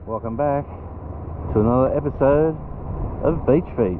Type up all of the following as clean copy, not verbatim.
welcome back to another episode of Beach Feet.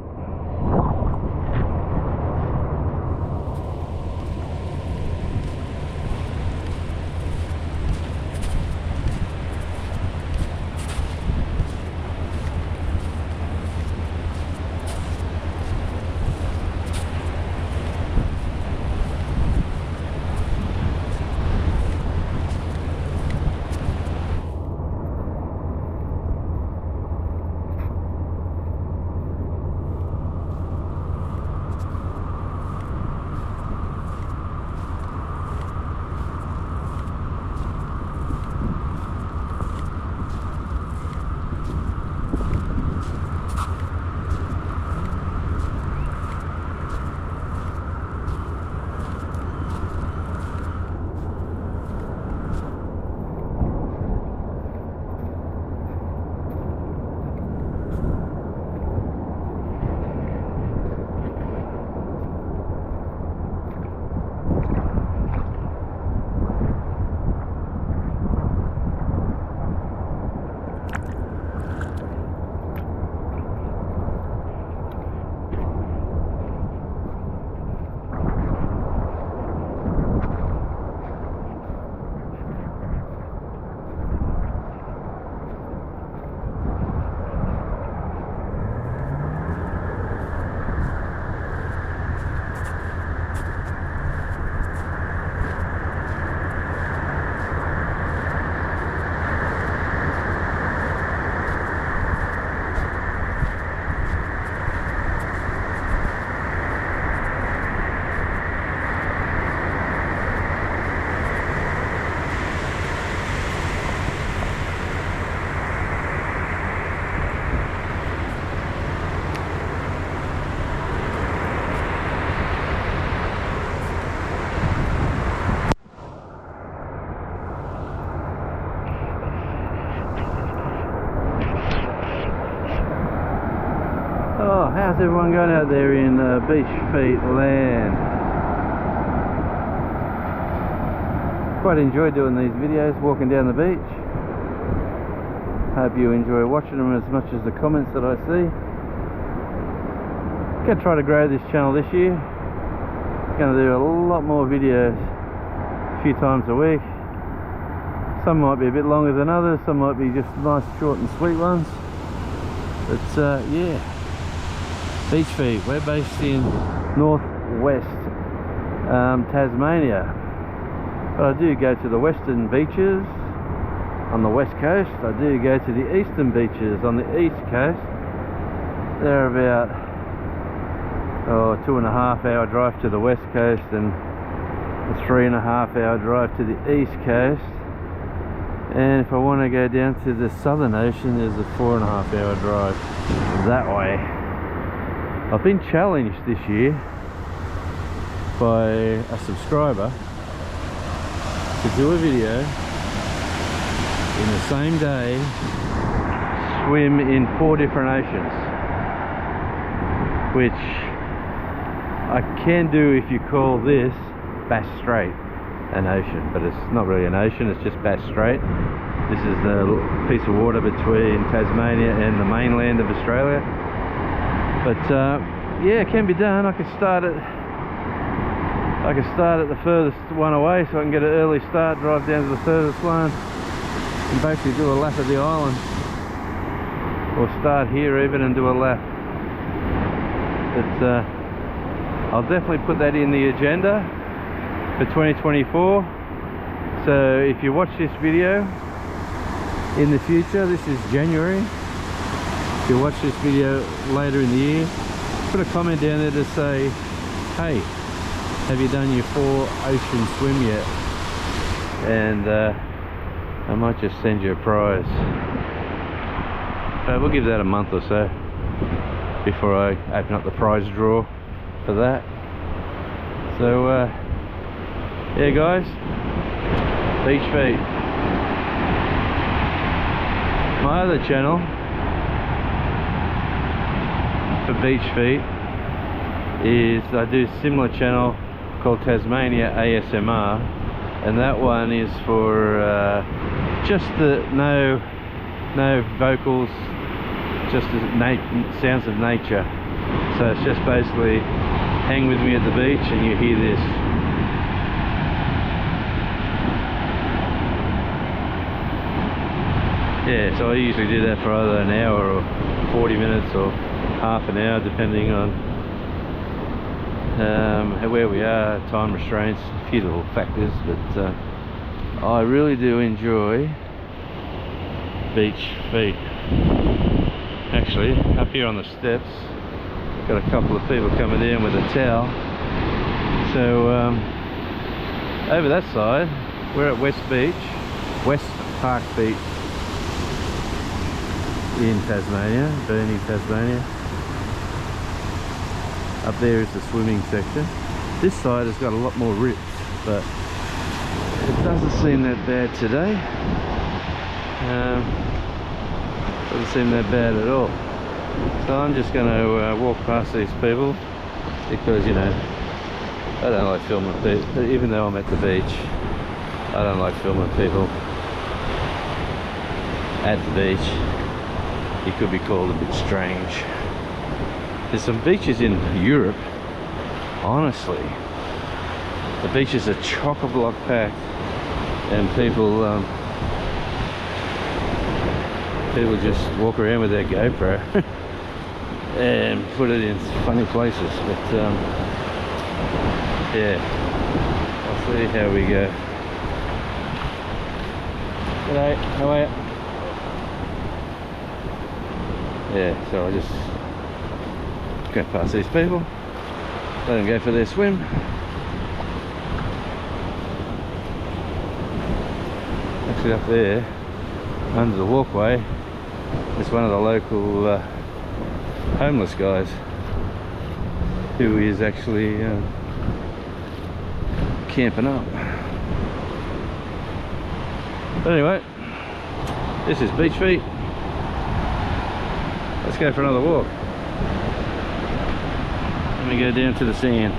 Oh, how's everyone going out there in Beach Feet land? Quite enjoy doing these videos, walking down the beach. Hope you enjoy watching them as much as the comments that I see. Gonna try to grow this channel this year. Gonna do a lot more videos, a few times a week. Some might be a bit longer than others, some might be just nice, short and sweet ones. But yeah. Beach Feet, we're based in northwest Tasmania, but I do go to the western beaches on the west coast. I do go to the eastern beaches on the east coast. They're about 2.5 hour drive to the west coast and a 3.5 hour drive to the east coast. And if I want to go down to the southern ocean, there's a 4.5 hour drive that way. I've been challenged this year by a subscriber to do a video in the same day, swim in 4 different oceans, which I can do if you call this Bass Strait an ocean, but it's not really an ocean, it's just Bass Strait. This is the piece of water between Tasmania and the mainland of Australia. But yeah, it can be done. I can start at the furthest one away, so I can get an early start, drive down to the furthest one, and basically do a lap of the island, or start here even and do a lap. But I'll definitely put that in the agenda for 2024. So if you watch this video in the future, this is January. If you watch this video later in the year, put a comment down there to say, hey, have you done your 4 ocean swim yet? And I might just send you a prize. We'll give that a month or so before I open up the prize draw for that. So yeah guys, Beach Feet. My other channel for Beach Feet is I do a similar channel called Tasmania ASMR, and that one is for just the no no vocals, just the sounds of nature. So it's just basically hang with me at the beach and you hear this. Yeah, so I usually do that for either an hour or 40 minutes or half an hour, depending on where we are, time restraints, a few little factors, but I really do enjoy beach feet. Actually, up here on the steps, got a couple of people coming in with a towel. So over that side, we're at West Park Beach in Tasmania, Burnie, Tasmania. Up there is the swimming section. This side has got a lot more rips, but it doesn't seem that bad today. Doesn't seem that bad at all. So I'm just going to walk past these people because, you know, I don't like filming people. Even though I'm at the beach, I don't like filming people at the beach. It could be called a bit strange. There's some beaches in Europe, honestly, the beaches are chock-a-block packed, and people just walk around with their GoPro and put it in funny places. But yeah, I'll see how we go. G'day, how are you? Yeah, so I just go past these people, let them go for their swim. Actually up there, under the walkway, is one of the local homeless guys who is actually camping up. But anyway, this is Beach Feet. Let's go for another walk. Let me go down to the sand.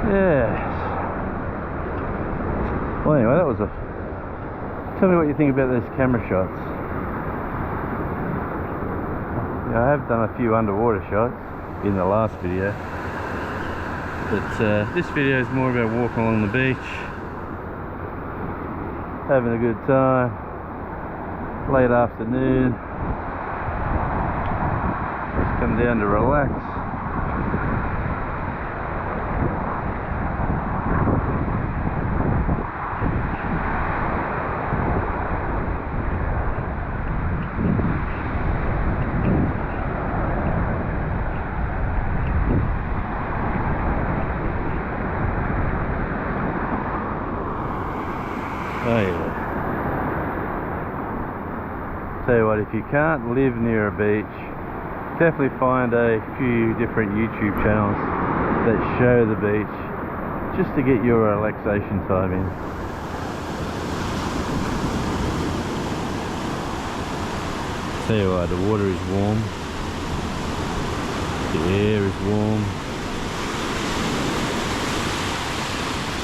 Yeah. Well, anyway, that was a... Tell me what you think about those camera shots. Yeah, I have done a few underwater shots in the last video, but this video is more about walking along the beach, having a good time, late afternoon, just come down to relax. Oh yeah. Tell you what, if you can't live near a beach, definitely find a few different YouTube channels that show the beach, just to get your relaxation time in. Tell you what, the water is warm, the air is warm,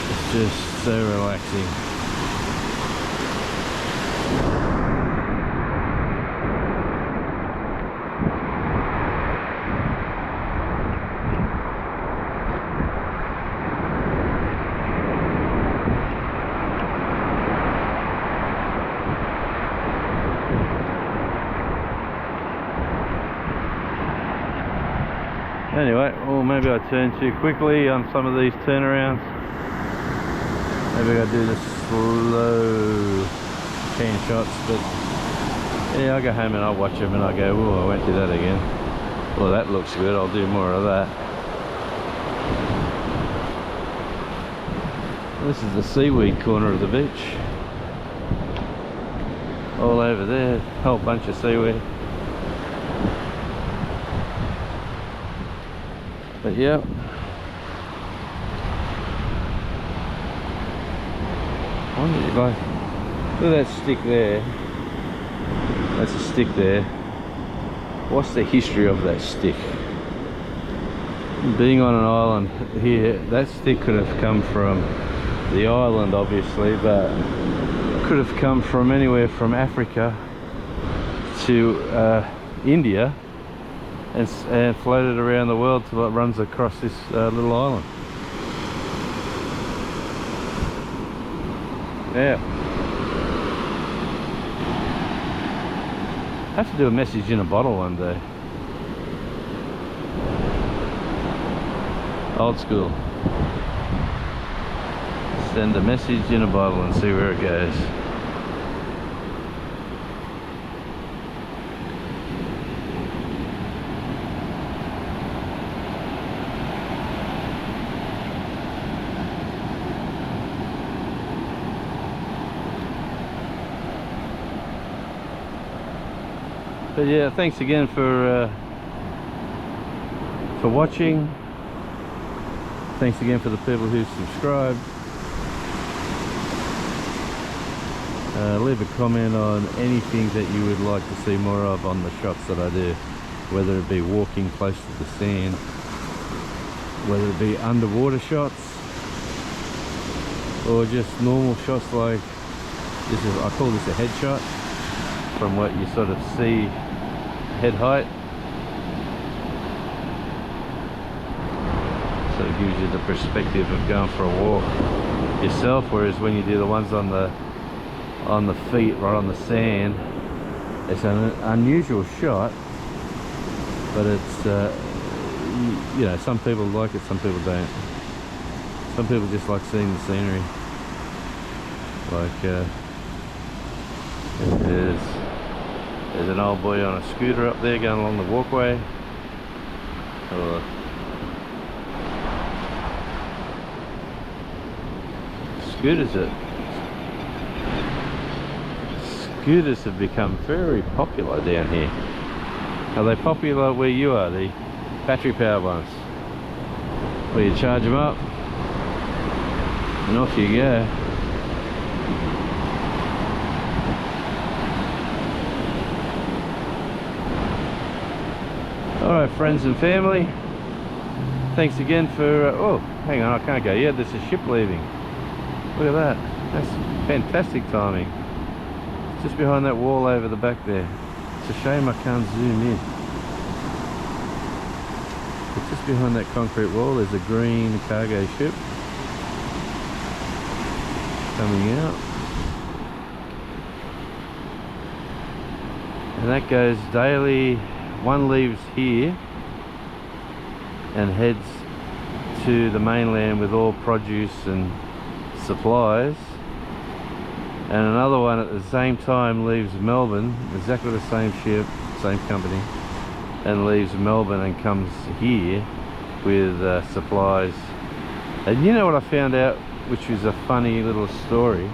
it's just so relaxing. Anyway, well, maybe I turned too quickly on some of these turnarounds. Maybe I do the slow can shots, but yeah, I go home and I watch them and I go, oh, I won't do that again. Well, that looks good, I'll do more of that. This is the seaweed corner of the beach. All over there, whole bunch of seaweed. But yeah, like, look at that stick there. That's a stick there. What's the history of that stick? Being on an island here, that stick could have come from the island, obviously, but could have come from anywhere from Africa to India. And floated around the world till it runs across this little island. Yeah. I have to do a message in a bottle one day. Old school. Send a message in a bottle and see where it goes. But yeah, thanks again for watching. Thanks again for the people who subscribed. Leave a comment on anything that you would like to see more of on the shots that I do, whether it be walking close to the sand, whether it be underwater shots, or just normal shots like this. I call this a headshot, from what you sort of see head height. So it gives you the perspective of going for a walk yourself, whereas when you do the ones on the feet, right on the sand, it's an unusual shot, but it's you know, some people like it, some people don't. Some people just like seeing the scenery. Like there's an old boy on a scooter up there going along the walkway. Scooters have become very popular down here. Are they popular where you are, the battery powered ones? Where you charge them up and off you go. Alright, friends and family, Thanks again for, oh, hang on, I can't go yet. There's a ship leaving. Look at that. That's fantastic timing. It's just behind that wall over the back there. It's a shame I can't zoom in. But just behind that concrete wall, there's a green cargo ship coming out. And that goes daily. One leaves here and heads to the mainland with all produce and supplies, and another one at the same time leaves Melbourne, exactly the same ship, same company, and leaves Melbourne and comes here with supplies. And you know what I found out, which is a funny little story?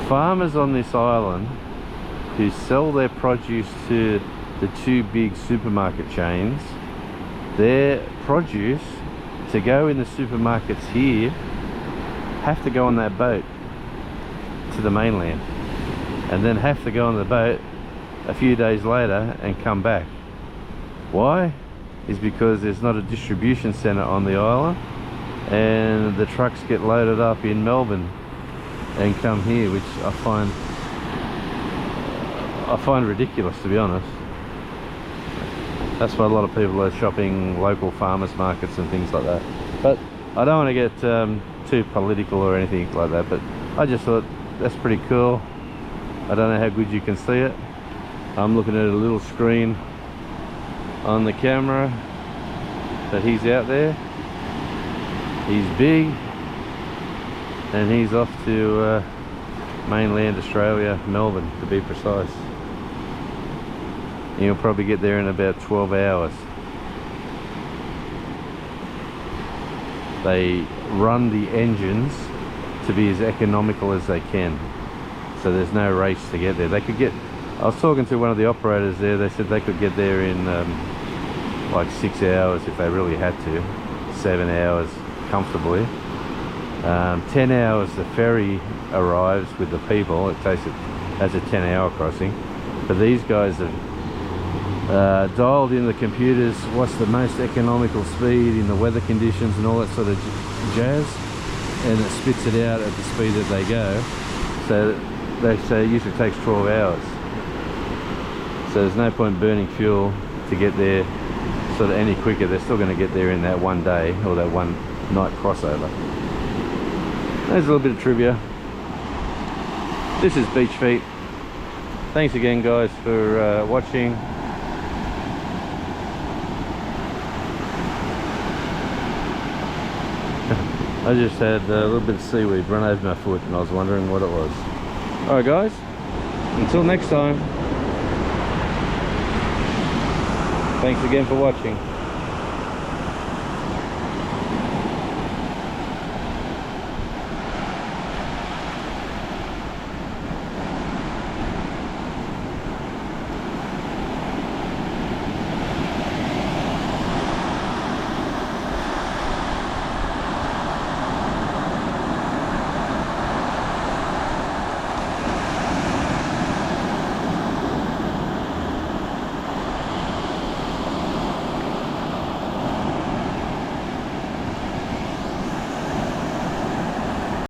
Farmers on this island who sell their produce to the two big supermarket chains, their produce to go in the supermarkets here have to go on that boat to the mainland, and then have to go on the boat a few days later and come back. Why? Is because there's not a distribution centre on the island, and the trucks get loaded up in Melbourne and come here, which I find ridiculous, to be honest. That's why a lot of people are shopping local farmers markets and things like that. But I don't want to get too political or anything like that, but I just thought that's pretty cool. I don't know how good you can see it. I'm looking at a little screen on the camera that he's out there. He's big, and he's off to mainland Australia, Melbourne to be precise. You'll probably get there in about 12 hours. They run the engines to be as economical as they can, so there's no race to get there. They could get, I was talking to one of the operators there, they said they could get there in like 6 hours if they really had to, 7 hours comfortably. 10 hours the ferry arrives with the people. It takes it as a 10-hour crossing, but these guys have dialed in the computers what's the most economical speed in the weather conditions and all that sort of jazz, and it spits it out at the speed that they go. So they say it usually takes 12 hours. So there's no point burning fuel to get there sort of any quicker. They're still going to get there in that one day or that one night crossover. There's a little bit of trivia. This is Beach Feet. Thanks again, guys, for watching. I just had a little bit of seaweed run over my foot and I was wondering what it was. Alright guys, until next time. Thanks again for watching.